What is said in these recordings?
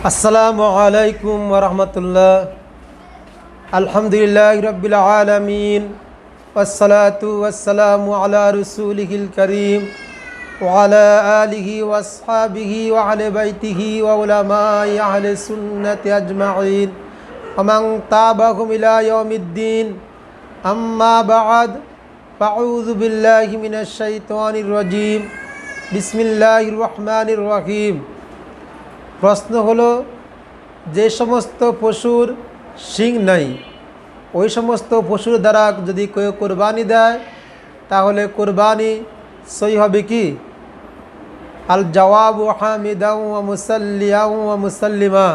আসসালামু আলাইকুম ওয়া রাহমাতুল্লাহ। আলহামদুলিল্লাহি রাব্বিল আলামিন ওয়াসসালাতু ওয়াসসালামু আলা রাসূলিহিল কারীম ওয়া আলা আলিহি ওয়া আসহাবিহি ওয়া আহলি বাইতিহি ওয়া উলামাই আহলি সুন্নাতি আজমাইন ওয়া মান তাবাহুম ইলা ইয়াউমিদ্দিন। আম্মা বা'দ, ফাআউযু বিল্লাহি মিনাশ শাইতানির রাজীম। বিসমিল্লাহির রহমানির রহিম। প্রশ্ন হলো, যে সমস্ত পশুর শিং নাই ওই সমস্ত পশুর দ্বারা যদি কেউ কোরবানি দেয় তাহলে কোরবানি সই হবে কি? আল জওয়াবু হামিদাউ ওয়া মুসাল্লিয়াউ ওয়া মুসাল্লিমা।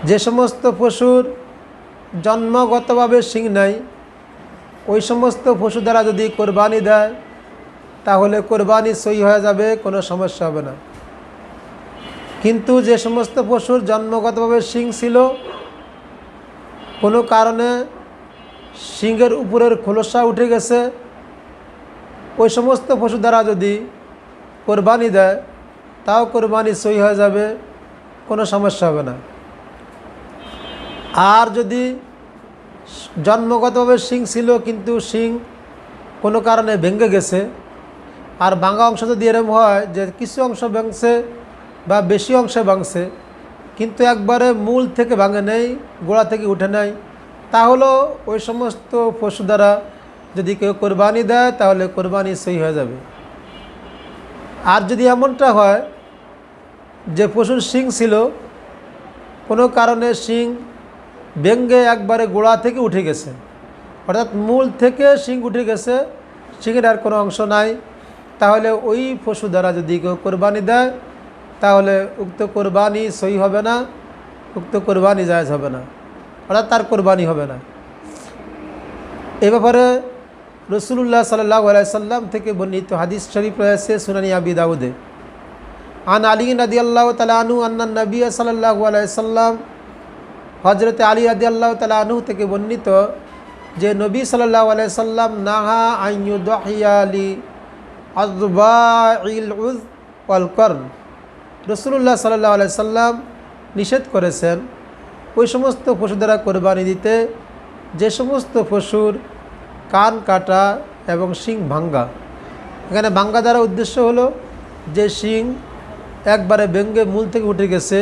যে সমস্ত পশুর জন্মগতভাবে শিং নাই ওই সমস্ত পশু দ্বারা যদি কোরবানি দেয় তাহলে কোরবানি সই হয়ে যাবে, কোনো সমস্যা হবে না। কিন্তু যে সমস্ত পশুর জন্মগতভাবে শিং ছিল, কোনো কারণে শিংয়ের উপরের খোলসা উঠে গেছে, ওই সমস্ত পশু দ্বারা যদি কোরবানি দেয় তাও কোরবানি সই হয়ে যাবে, কোনো সমস্যা হবে না। আর যদি জন্মগতভাবে শিং ছিল কিন্তু শিং কোনো কারণে ভেঙে গেছে, আর ভাঙা অংশ যদি এরকম হয় যে কিছু অংশ ভাঙছে বা বেশি অংশে ভাঙছে কিন্তু একবারে মূল থেকে ভাঙে নেই, গোড়া থেকে উঠে নেয়, তাহলেও ওই সমস্ত পশু দ্বারা যদি কেউ কোরবানি দেয় তাহলে কোরবানি সই হয়ে যাবে। আর যদি এমনটা হয় যে পশুর শিং ছিল, কোনো কারণে শিং ভেঙে একবারে গোড়া থেকে উঠে গেছে, অর্থাৎ মূল থেকে শিং উঠে গেছে, শিংয়ের আর কোনো অংশ নাই, তাহলে ওই পশু দ্বারা যদি কেউ কোরবানি দেয় তাহলে উক্ত কোরবানি সই হবে না, উক্ত কোরবানি জায়েজ হবে না, অর্থাৎ তার কোরবানি হবে না। এ ব্যাপারে রাসূলুল্লাহ সাল্লাল্লাহু আলাইহি সাল্লাম থেকে বর্ণিত হাদিস শরীফ রয়েছে সুনানি আবি দাউদে। আন আলী রাদিয়াল্লাহু তাআলা আনহু আন্নান নবী সাল্লাল্লাহু আলাইহি সাল্লাম, হযরত আলী রাদিয়াল্লাহু তাআলা আনহু থেকে বর্ণিত যে নবী সাল্লাল্লাহু আলাইহি সাল্লাম নাহা আন ইউদহিয়া লি আযবাইল উয ওয়াল করন। রাসূলুল্লাহ সাল্লাল্লাহু আলাইহি সাল্লাম নিষেধ করেছেন ওই সমস্ত পশু দ্বারা কোরবানি দিতে যে সমস্ত পশুর কান কাটা এবং শিং ভাঙ্গা। এখানে ভাঙ্গা দ্বারা উদ্দেশ্য হলো যে শিং একবারে ভেঙে মূল থেকে উঠে গেছে,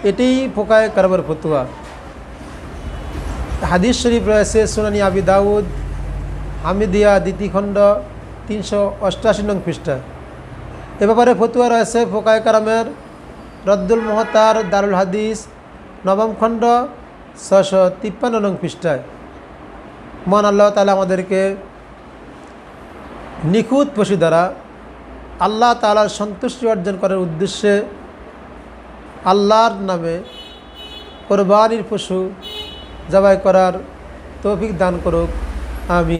এটাই পোকায় কারবার ফতুয়া। হাদিস শরীফ রয়েছে সুনানি আবি দাউদ হামিদিয়া দ্বিতীয় খণ্ড 388 নং পৃষ্ঠা। এ ব্যাপারে ফতুয়া রয়েছে ফোকায়ে কারামের রদ্দুল মুহতার দারুল হাদিস নবম খণ্ড 653 নং পৃষ্ঠায়। মহান আল্লাহ তাআলা আমাদেরকে নিখুঁত পশু দ্বারা আল্লাহ তাআলার সন্তুষ্টি অর্জন করার উদ্দেশ্যে আল্লাহর নামে কোরবানির পশু জবাই করার তৌফিক দান করুক, আমিন।